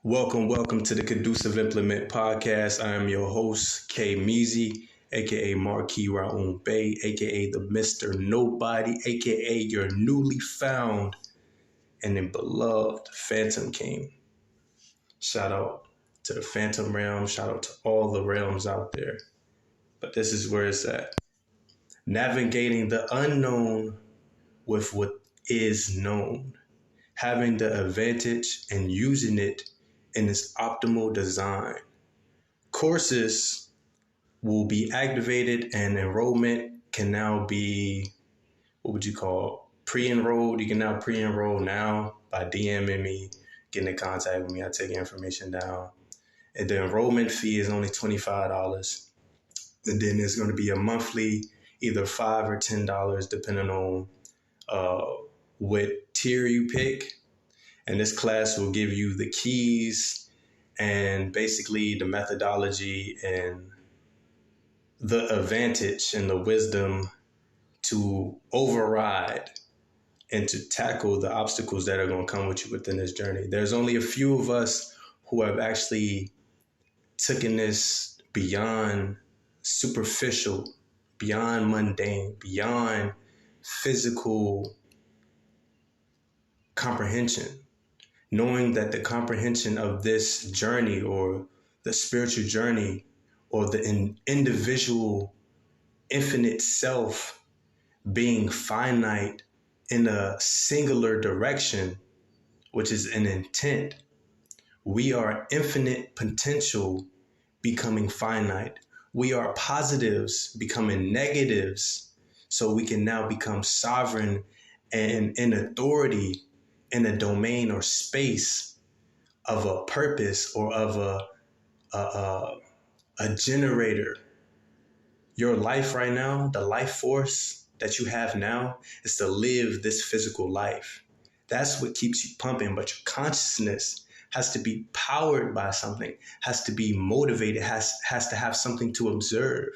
Welcome to the Conducive Implement Podcast. I am your host, K Meezy, aka Marquis Raoun Bey, aka the Mr. Nobody, aka your newly found and then beloved Phantom King. Shout out to the Phantom Realm, shout out to all the realms out there. But this is where it's at. Navigating the unknown with what is known, having the advantage and using it in its optimal design. Courses will be activated and enrollment can now be, what would you call, pre-enrolled. You can now pre-enroll now by DMing me, getting in contact with me. I take your information down. And the enrollment fee is only $25. And then there's going to be a monthly, either $5 or $10, depending on what tier you pick. And this class will give you the keys and basically the methodology and the advantage and the wisdom to override and to tackle the obstacles that are going to come with you within this journey. There's only a few of us who have actually taken this beyond superficial, beyond mundane, beyond physical comprehension. Knowing that the comprehension of this journey or the spiritual journey or the individual infinite self being finite in a singular direction, which is an intent, we are infinite potential becoming finite. We are positives becoming negatives, so we can now become sovereign and in authority in a domain or space of a purpose or of a generator. Your life right now, the life force that you have now, is to live this physical life. That's what keeps you pumping. But your consciousness has to be powered by something, has to be motivated, has to have something to observe.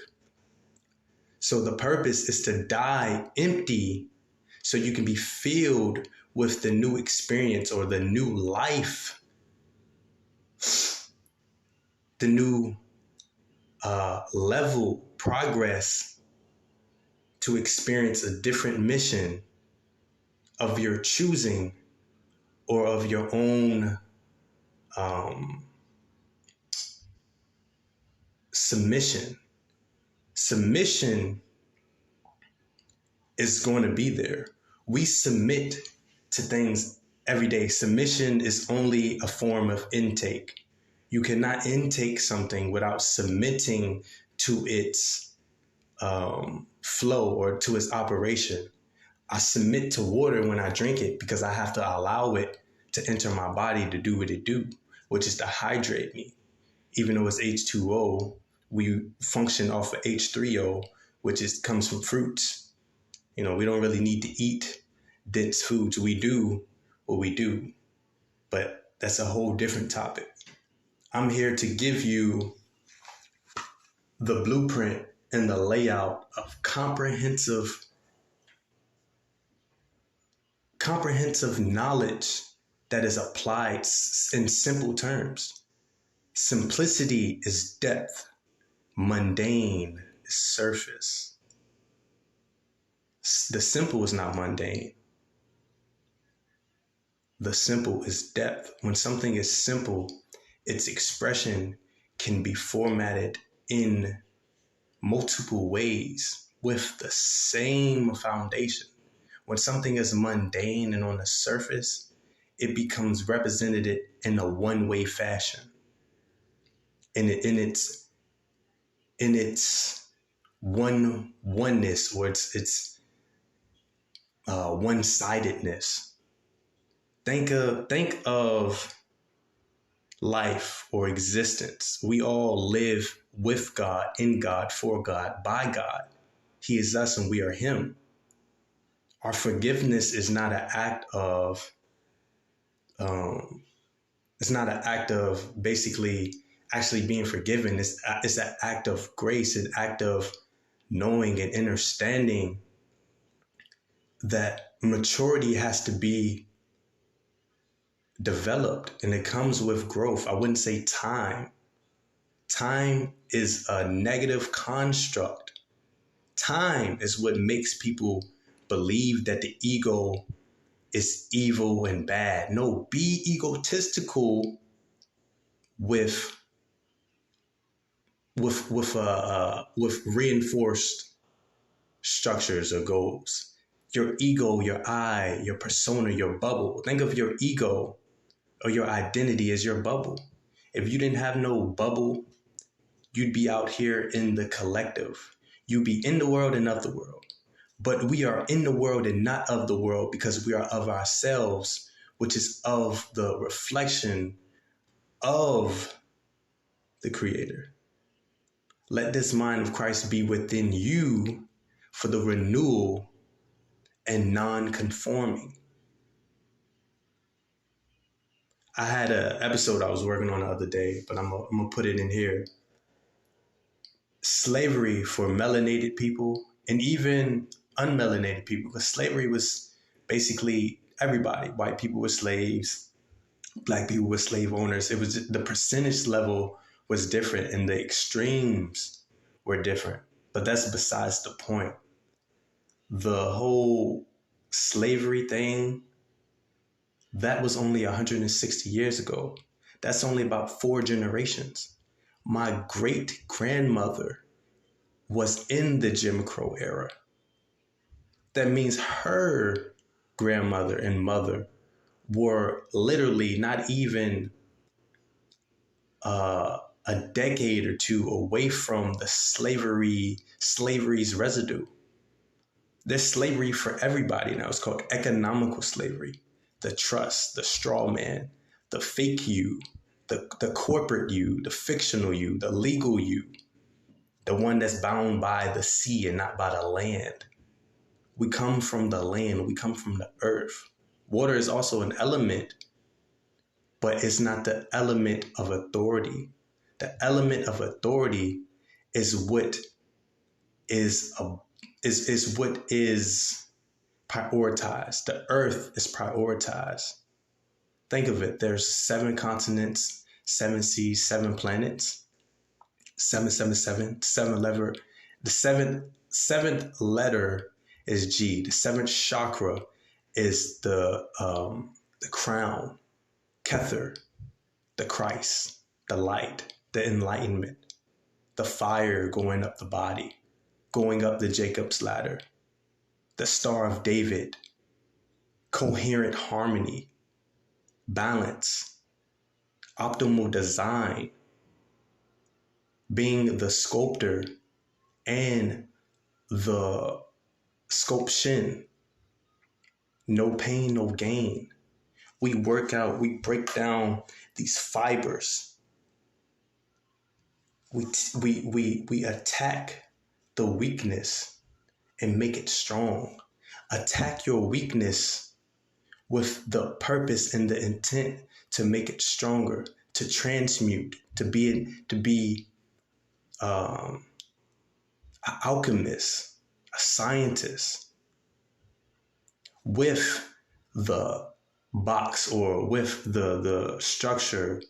So the purpose is to die empty so you can be filled with the new experience or the new life, the new level progress to experience a different mission of your choosing or of your own submission. Submission is going to be there. We submit to things every day. Submission is only a form of intake. You cannot intake something without submitting to its flow or to its operation. I submit to water when I drink it because I have to allow it to enter my body to do what it do, which is to hydrate me. Even though it's H2O, we function off of H3O, which comes from fruits. You know, we don't really need to eat dense foods. We do what we do, but that's a whole different topic. I'm here to give you the blueprint and the layout of comprehensive knowledge that is applied in simple terms. Simplicity is depth. Mundane is surface. The simple is not mundane. The simple is depth. When something is simple, its expression can be formatted in multiple ways with the same foundation. When something is mundane and on the surface, it becomes represented in a one-way fashion. In its oneness or its one-sidedness. Think of life or existence. We all live with God, in God, for God, by God. He is us and we are him. Our forgiveness is not an act of basically actually being forgiven. It's an act of grace, an act of knowing and understanding that maturity has to be developed, and it comes with growth. I wouldn't say time. Time is a negative construct. Time is what makes people believe that the ego is evil and bad. No, be egotistical with with reinforced structures or goals. Your ego, your I, your persona, your bubble. Think of your ego or your identity as your bubble. If you didn't have no bubble, you'd be out here in the collective. You'd be in the world and of the world. But we are in the world and not of the world because we are of ourselves, which is of the reflection of the Creator. Let this mind of Christ be within you for the renewal and non-conforming. I had an episode I was working on the other day, but I'm gonna put it in here. Slavery for melanated people and even unmelanated people, because slavery was basically everybody. White people were slaves, black people were slave owners. It was the percentage level was different and the extremes were different. But that's besides the point. The whole slavery thing, that was only 160 years ago. That's only about 4 generations. My great grandmother was in the Jim Crow era. That means her grandmother and mother were literally not even a decade or two away from the slavery's residue. There's slavery for everybody now. It's called economical slavery. The trust, the straw man, the fake you, the corporate you, the fictional you, the legal you, the one that's bound by the sea and not by the land. We come from the land. We come from the earth. Water is also an element, but it's not the element of authority. The element of authority is what is what is prioritized. The earth is prioritized. Think of it. There's 7 continents, 7 seas, 7 planets, 777, 7 letter. The seventh letter is G. The 7th chakra is the crown, Kether, the Christ, the light, the enlightenment, the fire going up the body, going up the Jacob's ladder, the Star of David, coherent harmony, balance, optimal design, being the sculptor and the sculption, no pain, no gain. We work out, we break down these fibers. We attack the weakness and make it strong. Attack your weakness with the purpose and the intent to make it stronger, to transmute, to be an alchemist, a scientist, with the box or with the structure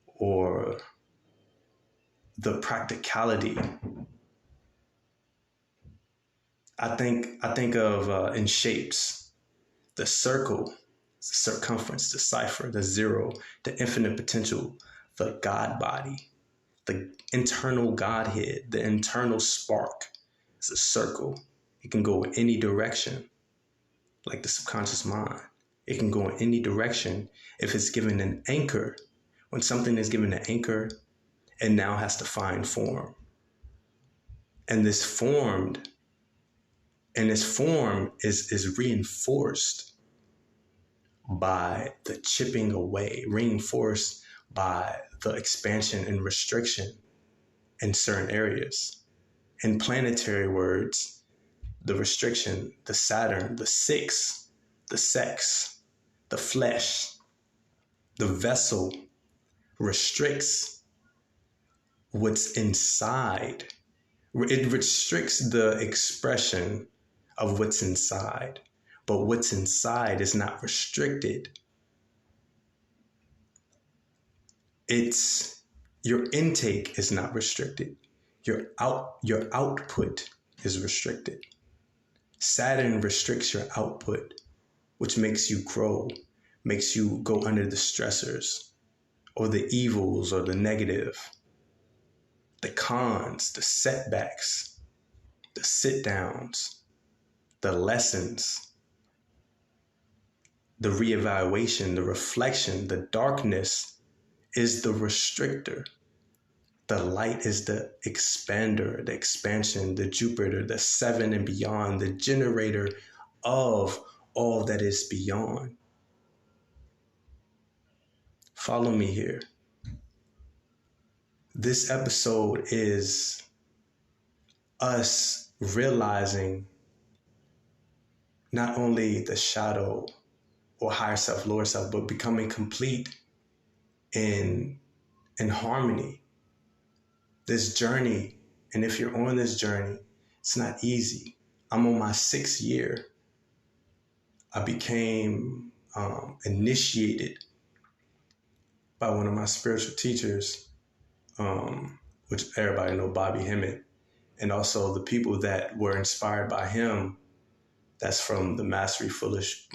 or the practicality. I think of in shapes, the circle, the circumference, the cipher, the zero, the infinite potential, the God body, the internal Godhead, the internal spark. It's a circle. It can go in any direction, like the subconscious mind. It can go in any direction if it's given an anchor. When something is given an anchor, it now has to find form. And this form is reinforced by the chipping away, reinforced by the expansion and restriction in certain areas. In planetary words, the restriction, the Saturn, the 6, the sex, the flesh, the vessel restricts what's inside. It restricts the expression of what's inside, but what's inside is not restricted It's your intake is not restricted. Your output is restricted. Saturn restricts your output, which makes you grow, makes you go under the stressors or the evils or the negative, the cons, the setbacks, the sit downs, the lessons, the reevaluation, the reflection, the darkness is the restrictor. The light is the expander, the expansion, the Jupiter, the seven and beyond, the generator of all that is beyond. Follow me here. This episode is us realizing not only the shadow or higher self, lower self, but becoming complete in harmony. This journey, and if you're on this journey, it's not easy. I'm on my 6th year. I became initiated by one of my spiritual teachers, which everybody know, Bobby Hemmett, and also the people that were inspired by him. That's from the Masterly Foolish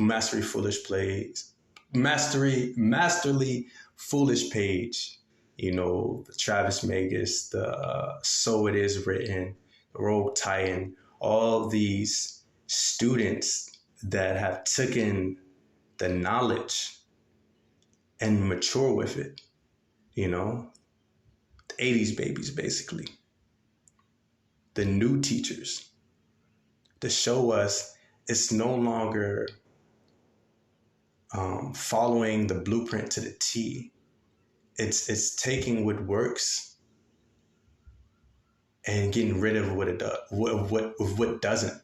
page. You know, the Travis Magus, the So It Is Written, the Rogue Titan, all these students that have taken the knowledge and mature with it, you know, the 80s babies, basically, the new teachers, to show us it's no longer following the blueprint to the T. It's taking what works and getting rid of what it does, what doesn't.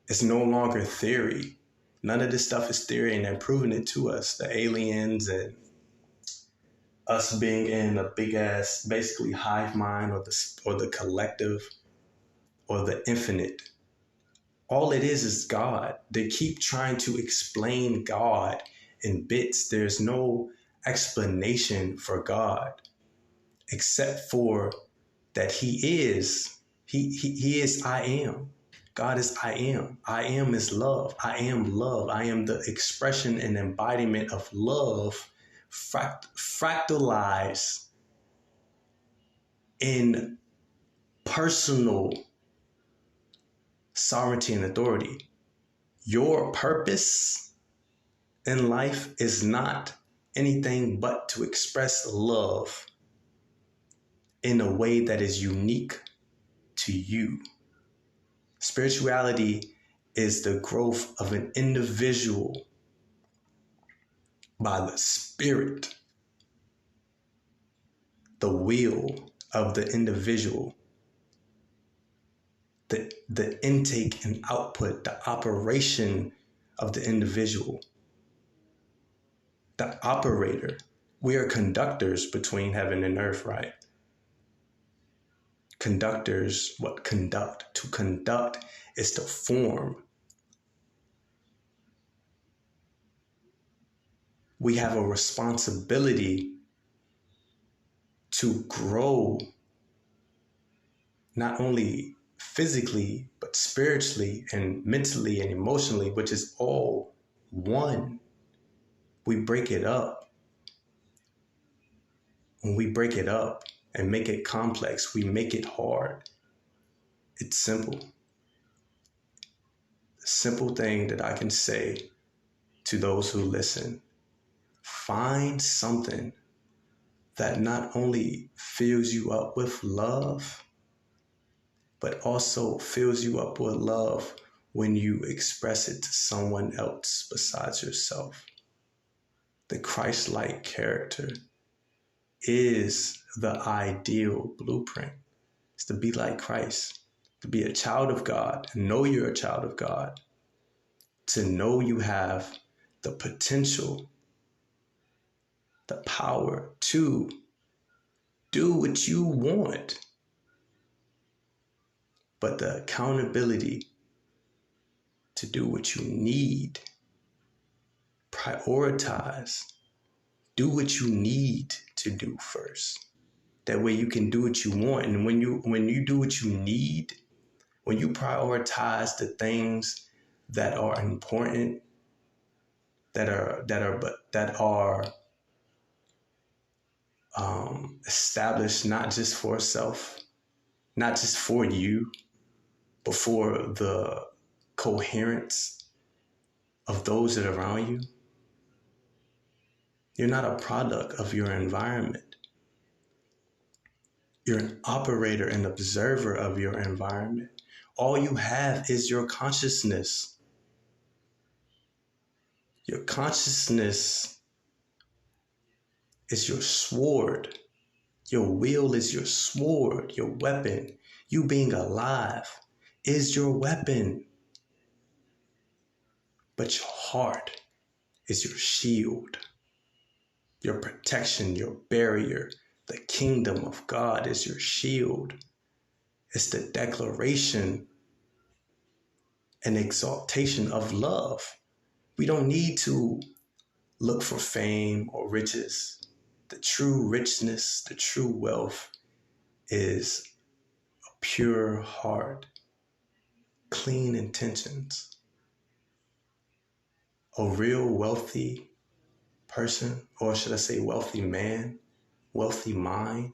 It's no longer theory. None of this stuff is theory, and they're proving it to us. The aliens and us being in a big ass, basically hive mind, or the collective, or the infinite. All it is God. They keep trying to explain God in bits. There's no explanation for God except for that He is I am. God is I am. I am is love. I am love. I am the expression and embodiment of love, fractalized in personal sovereignty and authority. Your purpose in life is not anything but to express love in a way that is unique to you. Spirituality is the growth of an individual by the spirit, the will of the individual, the intake and output, the operation of the individual, the operator. We are conductors between heaven and earth, right? Conductors, what conduct? To conduct is to form. We have a responsibility to grow, not only physically, but spiritually and mentally and emotionally, which is all one. We break it up. When we break it up and make it complex, we make it hard. It's simple. The simple thing that I can say to those who listen: find something that not only fills you up with love, but also fills you up with love when you express it to someone else besides yourself. The Christ-like character is the ideal blueprint. It's to be like Christ, to be a child of God, and know you're a child of God, to know you have the potential, the power to do what you want, but the accountability to do what you need. Prioritize. do what you need to do first. That way you can do what you want. And when you do what you need, when you prioritize the things that are important, that are established not just for self, not just for you, but for the coherence of those that are around you. You're not a product of your environment. You're an operator and observer of your environment. All you have is your consciousness. Your consciousness is your sword. Your will is your sword, your weapon. You being alive is your weapon. But your heart is your shield, your protection, your barrier. The kingdom of God is your shield. It's the declaration and exaltation of love. We don't need to look for fame or riches. The true richness, the true wealth is a pure heart, clean intentions. A real wealthy person, or should I say wealthy man, wealthy mind,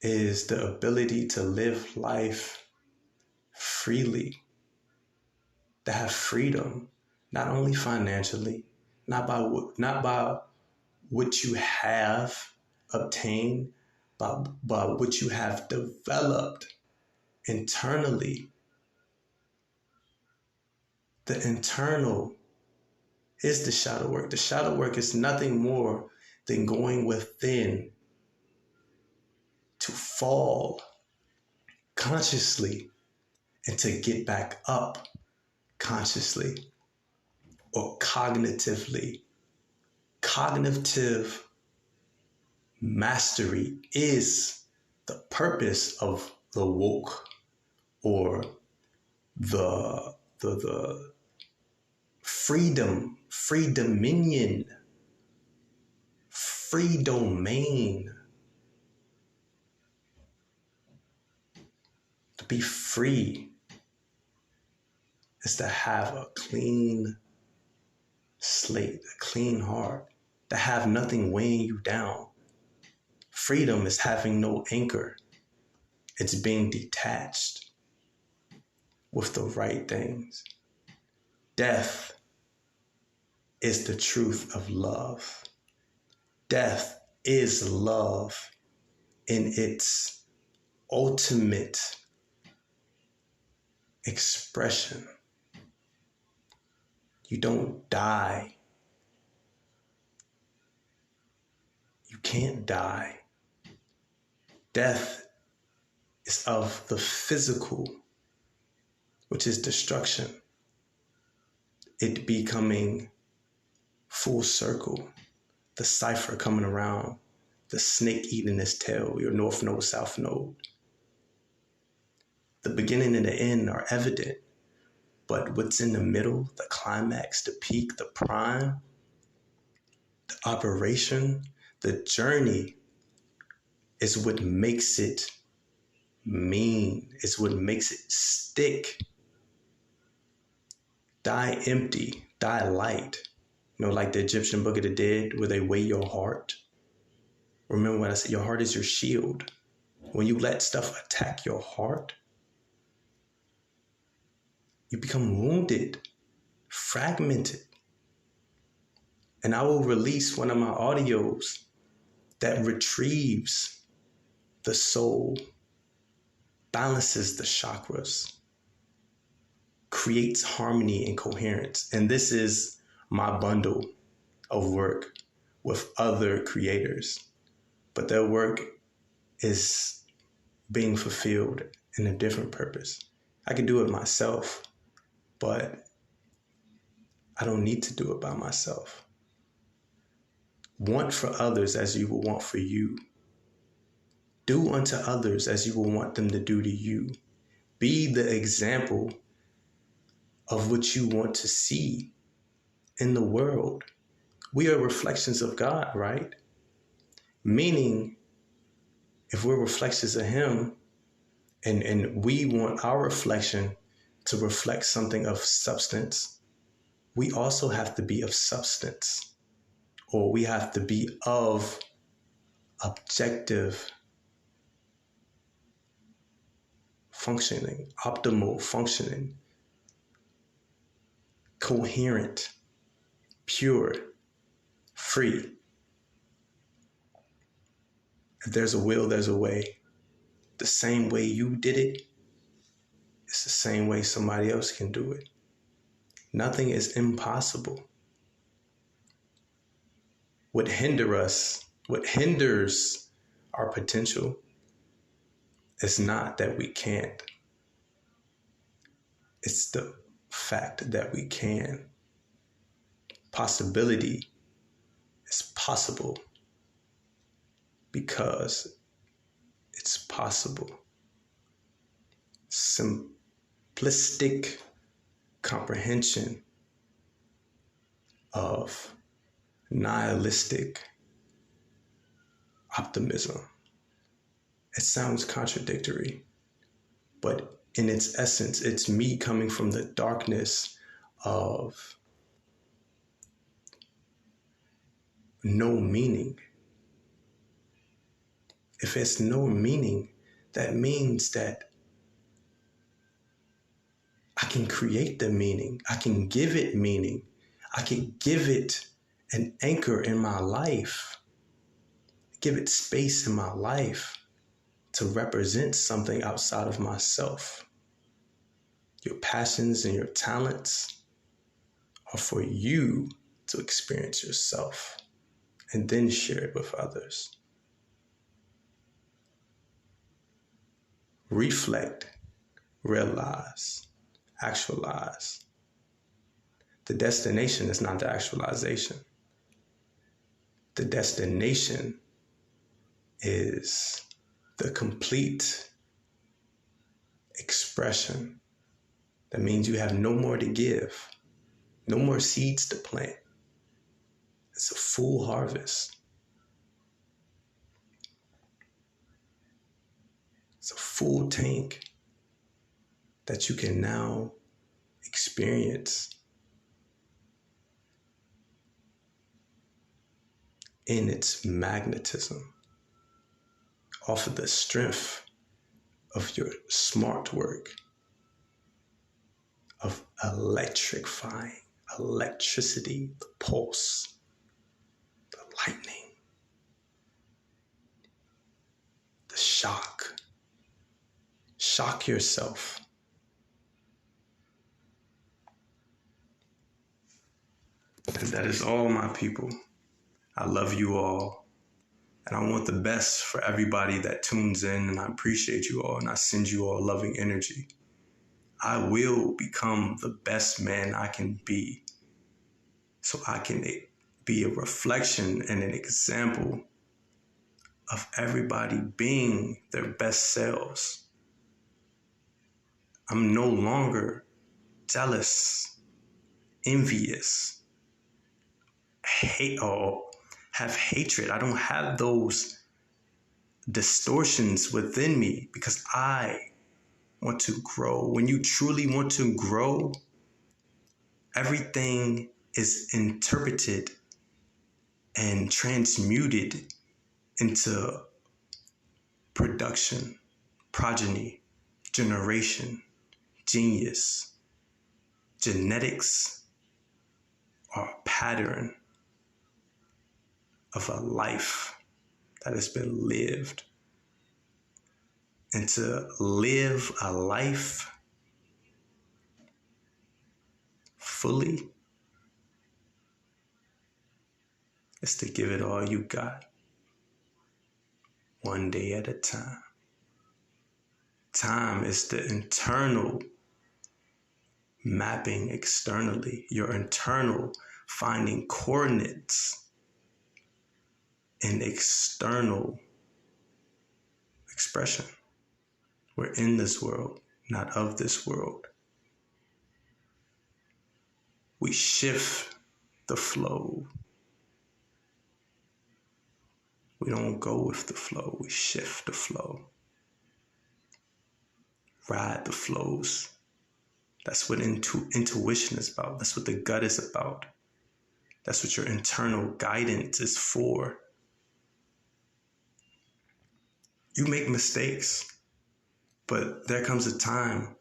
is the ability to live life freely, to have freedom, not only financially, not by what you have obtained, but what you have developed internally. The internal is the shadow work. The shadow work is nothing more than going within to fall consciously and to get back up consciously or cognitively. Cognitive mastery is the purpose of the woke, or the freedom, free dominion, free domain. To be free is to have a clean slate, a clean heart, to have nothing weighing you down. Freedom is having no anchor. It's being detached with the right things. Death is the truth of love. Death is love in its ultimate expression. You don't die. You can't die. Death is of the physical, which is destruction. It becoming full circle, the cipher coming around, the snake eating its tail, your north node, south node. The beginning and the end are evident, but what's in the middle, the climax, the peak, the prime, the operation, the journey is what makes it mean. It's what makes it stick. Die empty, die light. You know, like the Egyptian Book of the Dead, where they weigh your heart. Remember when I said your heart is your shield. When you let stuff attack your heart, you become wounded, fragmented. And I will release one of my audios that retrieves the soul, balances the chakras, creates harmony and coherence. And this is my bundle of work with other creators. But their work is being fulfilled in a different purpose. I can do it myself, but I don't need to do it by myself. Want for others as you will want for you. Do unto others as you will want them to do to you. Be the example of what you want to see in the world. We are reflections of God, right? Meaning, if we're reflections of Him, and we want our reflection to reflect something of substance, we also have to be of substance, or we have to be of objective functioning, optimal functioning, coherent, pure, free. If there's a will, there's a way. The same way you did it, it's the same way somebody else can do it. Nothing is impossible. What hinders our potential is not that we can't. It's the fact that we can. Possibility is possible because it's possible. Simplistic comprehension of nihilistic optimism. It sounds contradictory, but in its essence, it's me coming from the darkness of no meaning. If it's no meaning, that means that I can create the meaning. I can give it meaning. I can give it an anchor in my life, give it space in my life to represent something outside of myself. Your passions and your talents are for you to experience yourself and then share it with others. Reflect, realize, actualize. The destination is not the actualization. The destination is the complete expression. That means you have no more to give, no more seeds to plant. It's a full harvest. It's a full tank that you can now experience in its magnetism, off of the strength of your smart work, of electrifying, electricity, the pulse, the lightning, the shock. Shock yourself. And that is all, my people. I love you all. And I want the best for everybody that tunes in, and I appreciate you all, and I send you all loving energy. I will become the best man I can be, so I can be a reflection and an example of everybody being their best selves. I'm no longer jealous, envious, hate, or have hatred. I don't have those distortions within me because I want to grow. When you truly want to grow, everything is interpreted and transmuted into production, progeny, generation, genius. Genetics are a pattern of a life that has been lived. And to live a life fully is to give it all you got, one day at a time. Time is the internal mapping externally, your internal finding coordinates in external expression. We're in this world, not of this world. We shift the flow We don't go with the flow. We shift the flow. Ride the flows. That's what intuition is about. That's what the gut is about. That's what your internal guidance is for. You make mistakes, but there comes a time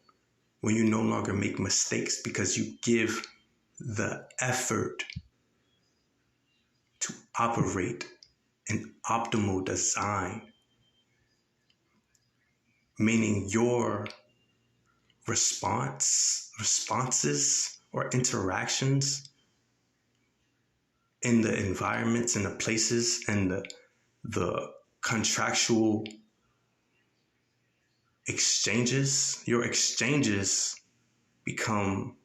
when you no longer make mistakes because you give the effort to operate an optimal design, meaning your responses or interactions in the environments and the places and the contractual exchanges, your exchanges become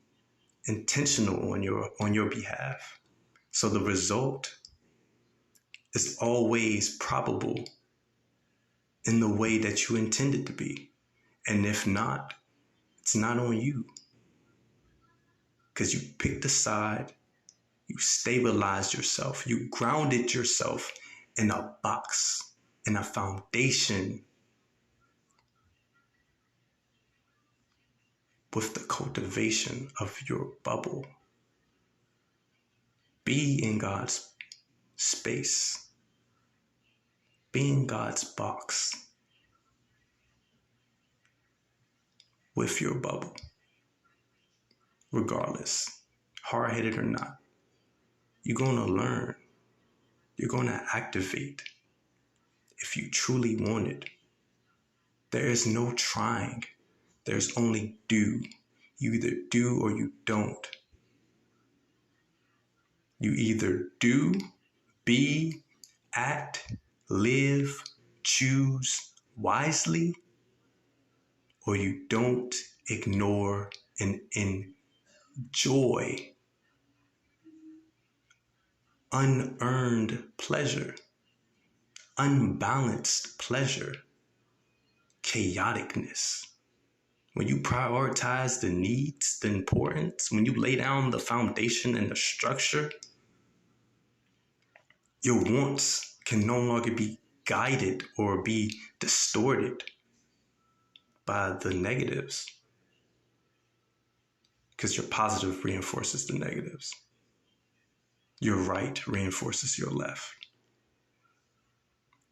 intentional on your behalf. So the result is always probable in the way that you intend it to be. And if not, it's not on you. Because you picked a side, you stabilized yourself, you grounded yourself in a box, in a foundation with the cultivation of your bubble. Be in God's space. Be in God's box with your bubble, regardless, hard-headed or not. You're going to learn. You're going to activate if you truly want it. There is no trying. There's only do. You either do or you don't. You either do, be, act, live, choose wisely, or you don't, ignore, and enjoy unearned pleasure, unbalanced pleasure, chaoticness. When you prioritize the needs, the importance, when you lay down the foundation and the structure, your wants can no longer be guided or be distorted by the negatives, because your positive reinforces the negatives. Your right reinforces your left.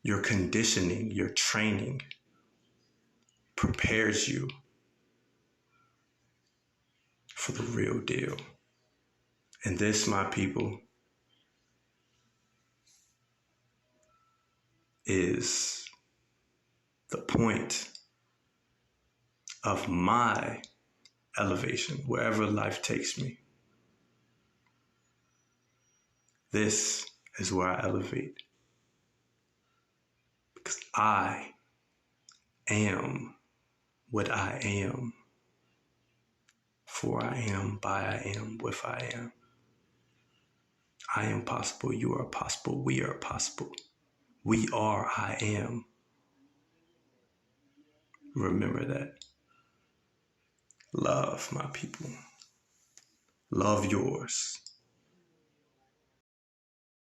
Your conditioning, your training prepares you for the real deal. And this, my people, is the point of my elevation, wherever life takes me. This is where I elevate, because I am what I am, for I am, by I am, with I am. I am possible, you are possible, we are possible. We are I am. Remember that. Love, my people. Love yours.